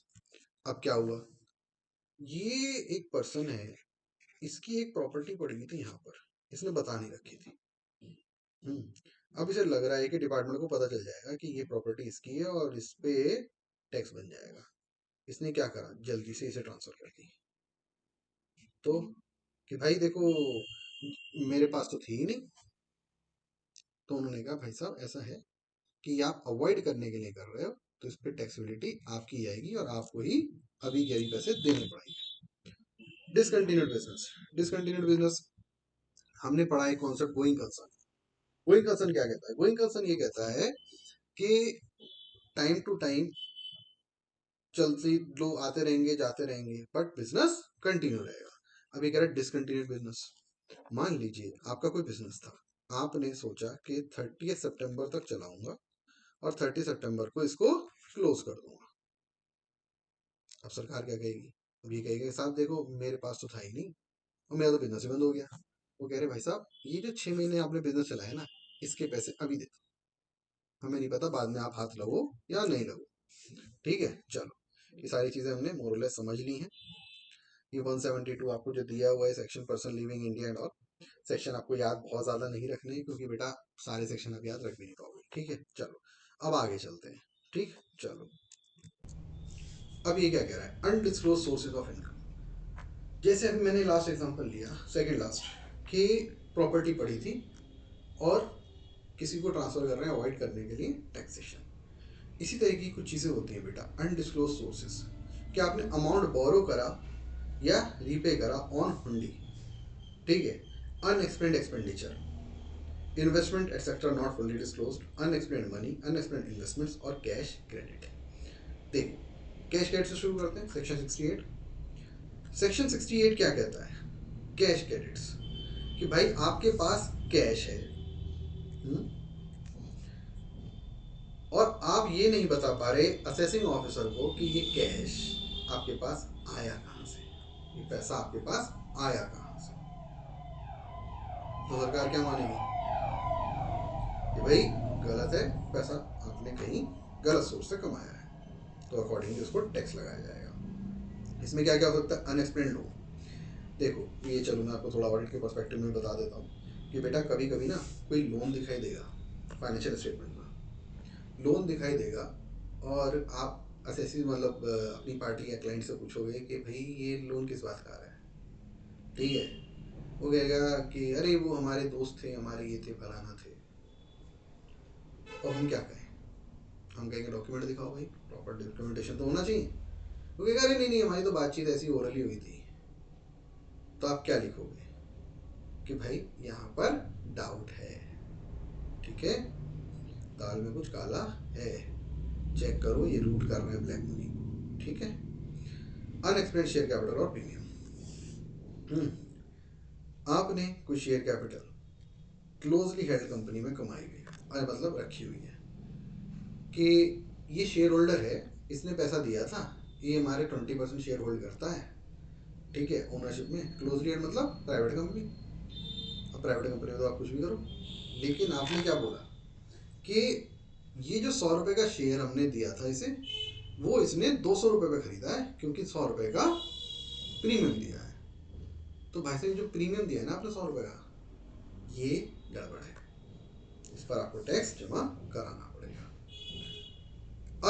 अब क्या हुआ, ये एक पर्सन है, इसकी एक प्रॉपर्टी पड़ी हुई थी यहाँ पर, इसने बता नहीं रखी थी। अब इसे लग रहा है कि डिपार्टमेंट को पता चल जाएगा कि ये प्रॉपर्टी इसकी है और इस पे टैक्स बन जाएगा। इसने क्या करा, जल्दी से इसे ट्रांसफर कर दी। तो कि भाई देखो मेरे पास तो थी ही नहीं। तो उन्होंने कहा भाई साहब ऐसा है कि आप अवॉइड करने के लिए कर रहे हो, तो इस पे टैक्सेबिलिटी आपकी आएगी और आपको ही अभी के अभी पैसे देने पड़ेंगे। डिसकंटिन्यूड बिजनेस, डिसकंटिन्यूड बिजनेस हमने पढ़ा है concept going concern. Going concern क्या कहता है, गोइंग कंसर्न ये कहता है कि टाइम टू टाइम चलते लोग आते रहेंगे जाते रहेंगे, बट बिजनेस कंटिन्यू रहेगा। अभी कह रहे डिसकंटिन्यूड बिजनेस, मान लीजिए आपका कोई बिजनेस था, आपने सोचा कि 30 सितंबर तक चलाऊंगा और 30 सितंबर को इसको क्लोज कर दूंगा। अब सरकार क्या कहेगी, अब ये कहेगी साहब देखो मेरे पास तो था ही नहीं और मेरा तो बिजनेस ही बंद हो गया। वो कह रहे भाई साहब ये जो 6 महीने आपने बिजनेस चलाया ना, इसके पैसे अभी दे दो, हमें नहीं पता बाद में आप हाथ लगो या नहीं लगो, ठीक है। चलो ये सारी चीजें हमने मोरलेस समझ ली हैं। ये 172 आपको जो दिया हुआ है section person living India and all, section आपको याद बहुत ज्यादा नहीं रखने हैं क्योंकि बेटा सारे सेक्शन आप याद रख भी नहीं पाओगे, ठीक है। चलो अब आगे चलते हैं, ठीक, चलो। अब ये क्या कह रहा है, अनडिस्क्लोज सोर्सेज ऑफ इनकम। जैसे अभी मैंने लास्ट एग्जांपल लिया, सेकंड लास्ट, कि प्रॉपर्टी पड़ी थी और किसी को ट्रांसफर कर रहे हैं अवॉइड करने के लिए टैक्सेशन। इसी तरह की कुछ चीज़ें होती हैं बेटा, अनडिस्क्लोज सोर्सेज, कि आपने अमाउंट बोरो करा या रीपे करा ऑन हुंडी, ठीक है। Unexplained expenditure, investment etcetera not fully disclosed, unexplained money, unexplained investments और कैश क्रेडिट। देखो कैश क्रेडिट से शुरू करते हैं, सेक्शन 68। सेक्शन 68 क्या कहता है, कैश क्रेडिट्स, कि भाई आपके पास कैश है, और आप ये नहीं बता पा रहे असेसिंग ऑफिसर को कि ये कैश आपके पास आया कहाँ से, ये पैसा आपके पास आया कहाँ से, तो सरकार क्या मानेगी कि भाई गलत है, पैसा आपने कहीं गलत सोर्स से कमाया है, तो अकॉर्डिंगली उसको टैक्स लगाया जाएगा। इसमें क्या क्या हो सकता है, अनएक्सप्लेन्ड लोन। देखो ये चलो मैं आपको थोड़ा ऑडिट के पर्सपेक्टिव में बता देता हूँ कि बेटा कभी कभी ना कोई लोन दिखाई देगा फाइनेंशियल स्टेटमेंट में, लोन दिखाई देगा और आप असेसी मतलब अपनी पार्टी या क्लाइंट से पूछोगे कि भाई ये लोन किस बात का आ रहा है, ठीक है, वो कहेगा कि अरे वो हमारे दोस्त थे, हमारे ये थे, फलाना थे। अब हम क्या कहें, हम कहेंगे डॉक्यूमेंट दिखाओ भाई, प्रॉपर डॉक्यूमेंटेशन तो होना चाहिए। वो कहेगा अरे नहीं नहीं हमारी तो बातचीत ऐसी ओरली हुई थी। तो आप क्या लिखोगे कि भाई यहाँ पर डाउट है, ठीक है, दाल में कुछ काला है, चेक करो ये रूट कर रहे हैं ब्लैक मनी को, ठीक है। अनएक्सप्लेन्ड शेयर कैपिटल और प्रीमियम, आपने कुछ share capital closely held company में कमाई हुई है, मतलब रखी हुई है कि ये शेयर होल्डर है, इसने पैसा दिया था, ये हमारे 20% शेयर होल्ड करता है, ठीक है, ओनरशिप में। क्लोजली हेल्ड मतलब प्राइवेट कंपनी, अब प्राइवेट कंपनी में तो आप कुछ भी करो, लेकिन आपने क्या बोला कि ये जो 100 रुपए का शेयर हमने दिया था इसे, वो इसने 200 रुपए पे खरीदा है क्योंकि 100 रुपए का प्रीमियम दिया है। तो भाई साहब जो प्रीमियम दिया है ना आपने 100 रुपए का, ये गड़बड़ है, इस पर आपको टैक्स जमा कराना पड़ेगा।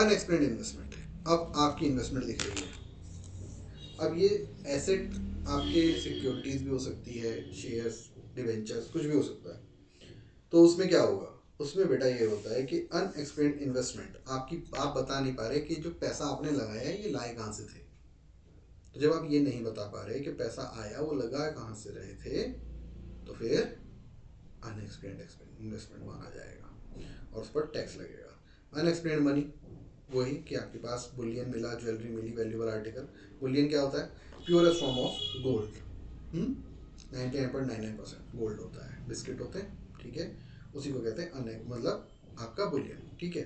अनएक्सप्लेन्ड इन्वेस्टमेंट, अब आपकी इन्वेस्टमेंट दिख रही है, अब ये एसेट आपके सिक्योरिटीज भी हो सकती है, शेयर्स, डिवेंचर्स, कुछ भी हो सकता है। तो उसमें क्या होगा, उसमें बेटा ये होता है कि अनएक्सप्लेन्ड इन्वेस्टमेंट, आपकी आप बता नहीं पा रहे कि जो पैसा आपने लगाया है ये लाए कहाँ से थे। तो जब आप ये नहीं बता पा रहे कि पैसा आया वो लगा कहाँ से रहे थे, तो फिर अनएक्सप्लेन्ड इन्वेस्टमेंट माना जाएगा और उस पर टैक्स लगेगा। अनएक्सप्लेन्ड मनी, वही कि आपके पास बुलियन मिला, ज्वेलरी मिली, वैल्यूबल आर्टिकल। बुलियन क्या होता है, purest form of gold, 99.99% gold होता है, बिस्किट होते हैं, ठीक है, उसी को कहते हैं मतलब आपका बुलियन, ठीक है।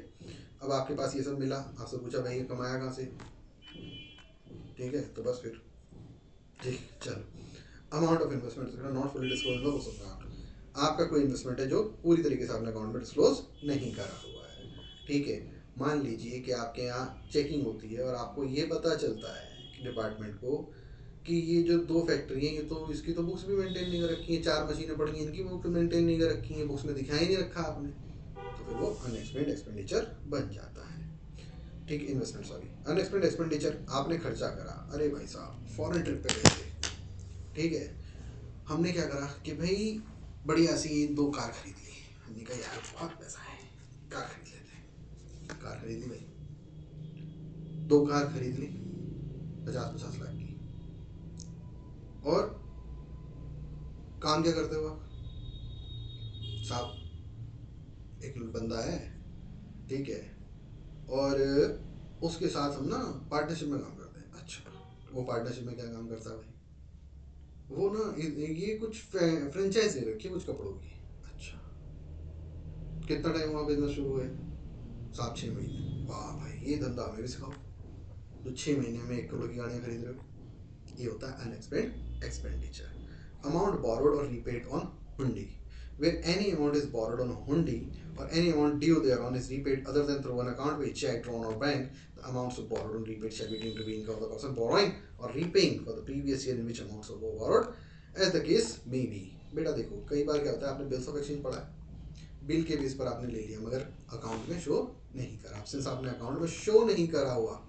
अब आपके पास ये सब मिला, आपसे पूछा भाई ये कमाया कहाँ से, ठीक है, तो बस फिर ठीक चलो। Amount of investment not fully disclose हो सकता है, आपका कोई इन्वेस्टमेंट है जो पूरी तरीके से आपने अकाउंट में डिस्क्लोज नहीं करा हुआ है, ठीक है। मान लीजिए कि आपके यहाँ चेकिंग होती है और आपको ये पता चलता है कि डिपार्टमेंट को कि ये जो 2 फैक्ट्री हैं ये तो इसकी तो बुक्स भी मेंटेन नहीं कर रखी हैं, 4 मशीनें पड़ी हैं इनकी बुक मेंटेन नहीं कर रखी हैं, बुक्स में दिखाई नहीं रखा आपने, तो फिर वो अनएक्सपेक्टेड एक्सपेंडिचर बन जाता है, ठीक। इन्वेस्टमेंट सॉरी, अनएक्सपेक्टेड एक्सपेंडिचर, आपने खर्चा करा, अरे भाई साहब फॉरेन ट्रिप पे गए थे, ठीक है, हमने क्या करा कि भाई बढ़िया सी 2 कार खरीद ली, हमने कहा यार बहुत पैसा है, कार खरीद लेते हैं, कार खरीद ली भाई, 2 कार खरीद ली 50-50 लाख की। और काम क्या करते हो आप साहब, एक बंदा है, ठीक है, और उसके साथ हम ना पार्टनरशिप में काम करते हैं। अच्छा, वो पार्टनरशिप में क्या काम करता है भाई, वो ना ये कुछ फ्रेंचाइज ले रखी है कुछ कपड़ों की। अच्छा, कितना टाइम हुआ बिजनेस शुरू हुए, 7-6 महीने, वाह भाई ये धंधा हमें भी सिखाओ, तो 6 महीने में 1 करोड़ की गाड़ियाँ खरीद रहे हो। ये होता है unexpected expenditure. Amount borrowed or repaid on hundi, where any amount is borrowed on hundi or any amount due thereon is repaid other than through an account by check drawn or bank, the amounts of borrowed and repaid shall be deemed to be income of the person borrowing or repaying for the previous year in which amounts were borrowed as the case may be। बेटा देखो कई बार क्या होता है, आपने bills of exchange पढ़ा है, bill के बेस पर आपने ले लिया मगर अकाउंट में शो नहीं करा, सिंस आपने अकाउंट में शो नहीं करा हुआ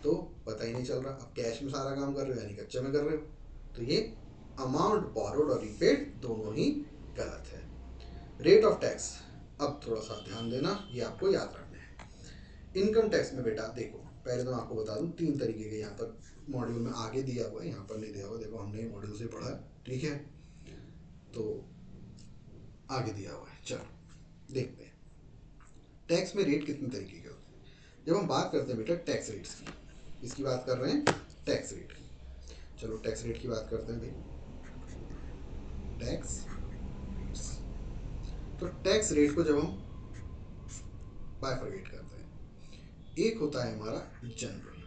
तो पता ही नहीं चल रहा, आप कैश में सारा काम कर रहे हो यानी कच्चे में कर रहे हो, तो ये अमाउंट बोरोड और रिपेड दोनों ही गलत है। रेट ऑफ टैक्स, अब थोड़ा सा ध्यान देना, ये आपको याद रखना है। इनकम टैक्स में बेटा देखो, पहले तो मैं आपको बता दूं 3 तरीके के यहाँ पर मॉड्यूल में आगे दिया हुआ है, यहाँ पर नहीं दिया हुआ, देखो हमने मॉड्यूल से पढ़ा है, ठीक है, तो आगे दिया हुआ है, चलो देखते हैं टैक्स में रेट कितने तरीके के होते हैं। जब हम बात करते हैं बेटा टैक्स रेट्स की, इसकी बात कर रहे हैं टैक्स रेट की, चलो टैक्स रेट की बात करते हैं भाई, टैक्स। तो टैक्स रेट को जब हम बाइफरगेट करते हैं। एक होता है हमारा जनरल,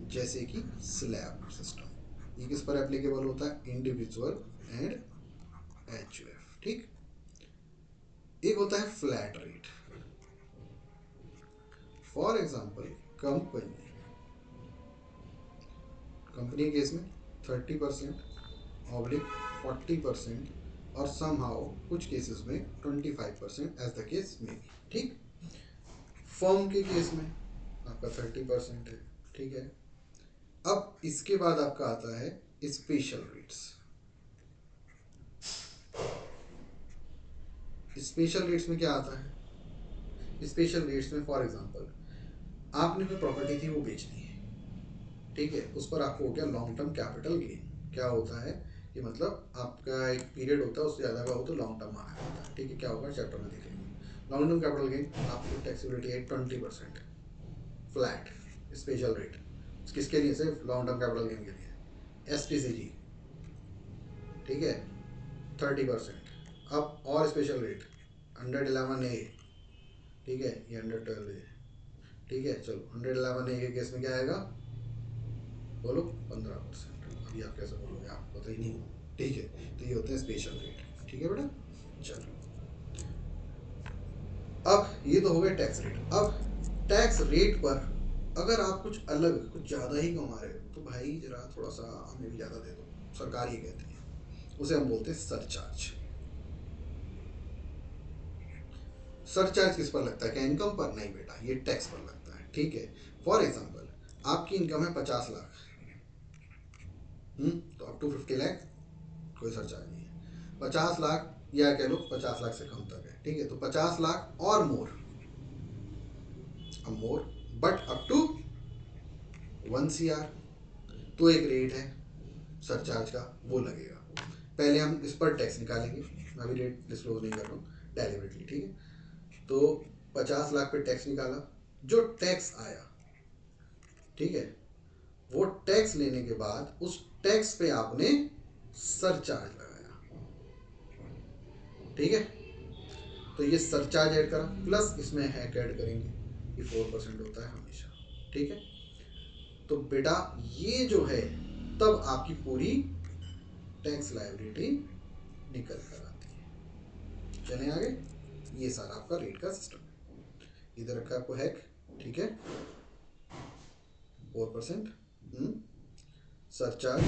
जैसे कि स्लैब सिस्टम, ये किस पर एप्लीकेबल होता है, इंडिविजुअल एंड एचयूएफ, ठीक। एक होता है flat rate, for example company, company के केस में 30% ऑब्लिक 40% और समहाउ कुछ केसेस में 25% एज द केस में भी, ठीक। फर्म के केस में आपका 30% है, ठीक है। अब इसके बाद आपका आता है स्पेशल रेट्स। स्पेशल रेट्स में क्या आता है, स्पेशल रेट्स में फॉर एग्जांपल आपने कोई प्रॉपर्टी थी वो बेच दी है, ठीक है, उस पर आपको हो गया लॉन्ग टर्म कैपिटल गेन। क्या होता है कि मतलब आपका एक पीरियड होता है, उससे ज़्यादा का हो तो लॉन्ग टर्म माना जाता है, ठीक है। क्या होगा चैप्टर में देखेंगे। लॉन्ग टर्म कैपिटल गेन आपकी टैक्सेबिलिटी है 20%, फ्लैट स्पेशल रेट किसके लिए, सिर्फ लॉन्ग टर्म कैपिटल गेन के लिए, एसटीसीजी, ठीक है, 30%। अब और स्पेशल रेट 111A, ठीक है, ये 112A, ठीक है। चलो 111A के केस में क्या आएगा, बोलो 15%। अभी आप कैसे बोलोगे, आपको पता ही नहीं, ठीक है। तो ये होते हैं स्पेशल रेट, ठीक है बेटा। चलो अब ये तो हो गए टैक्स रेट। अब टैक्स रेट पर अगर आप कुछ अलग कुछ ज़्यादा ही कमा रहे हो तो भाई जरा थोड़ा सा हमें भी ज़्यादा दे दो, सरकार ये कहती है, उसे हम बोलते हैं सरचार्ज। सरचार्ज किस पर लगता है, क्या इनकम पर, नहीं बेटा, ये टैक्स पर लगता है, ठीक है। फॉर एग्जाम्पल आपकी इनकम है 50 लाख, तो अप टू 50 लाख कोई सरचार्ज नहीं है। 50 लाख या कह लो 50 लाख से कम तक है, ठीक है, तो 50 लाख और मोर, अब more but up to 1 CR, तो एक रेट है सरचार्ज का, वो लगेगा। पहले हम इस पर टैक्स निकालेंगे, मैं अभी रेट डिस्क्लोज नहीं कर रहा हूँ डेलिबरेटली, ठीक है। तो 50 लाख पे टैक्स निकाला, जो टैक्स आया, ठीक है, वो टैक्स लेने के बाद उस टैक्स पे आपने सरचार्ज लगाया, ठीक है। तो ये सरचार्ज ऐड करा, प्लस इसमें हैक ऐड करेंगे, ये 4% होता है हमेशा, ठीक है। तो बेटा ये जो है तब आपकी पूरी टैक्स लायबिलिटी निकल कर आती है। चलें आगे, ये सारा आपका रेट का सिस्टम है। इधर रखा आपको हैक, ठीक है, 4%, सरचार्ज